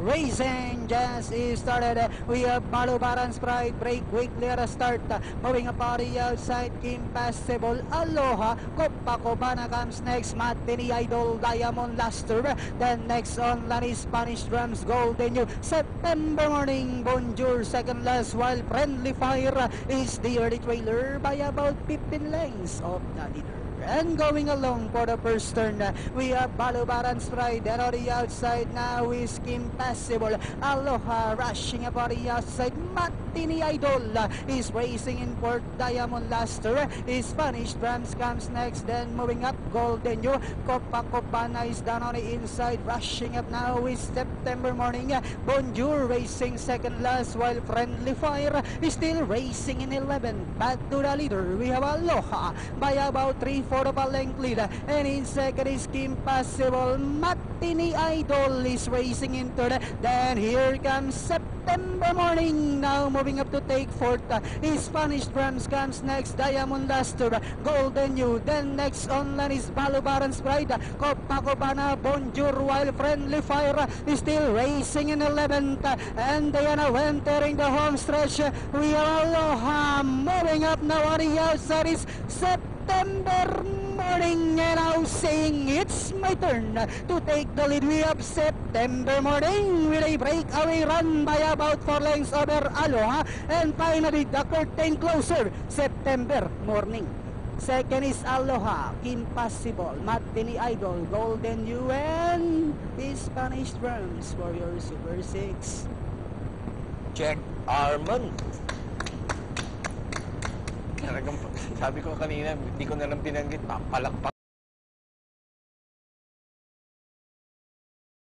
racing just started. We have Balubaran Sprite, break quickly at a start. Moving up on the outside, Impassable, Aloha, Copacabana comes next, Matini Idol, Diamond Luster. Then next on Lani Spanish Drums, Golden New, September Morning, Bonjour, second last, while Friendly Fire is the early trailer by about 15 lengths of the leader. And going along for the first turn, we have Balubaran Stride, and on the outside now is Impassable, Aloha rushing up on the outside, Matini Idol is racing in fourth, Diamond Luster is Spanish Drums comes next, then moving up Golden New, Copacabana is down on the inside, rushing up now is September Morning, Bonjour racing second last, while Friendly Fire is still racing in 11th. Back to the leader, we have Aloha by about 3/4 of a length lead, and in second is Impassable. Matini Idol is racing in third, then here comes September Morning now moving up to take fourth, Spanish Drums comes next, Diamond Luster, Golden New, then next on line is Balubaran Sprite, Copacabana, Bonjour, while Friendly Fire is still racing in 11th, and they are now entering the home stretch. We are Aloha moving up now on the outside is September Morning, and now saying it's my turn to take the lead. We have September Morning with a breakaway run by about 4 lengths over Aloha, and finally the curtain closer, September Morning. Second is Aloha, Impassable, Matini Idol, Golden New, and Spanish Drums for your Super 6. Check Arman. Talagang sabi ko kanina, hindi ko na lang pinanggit, papalakpak.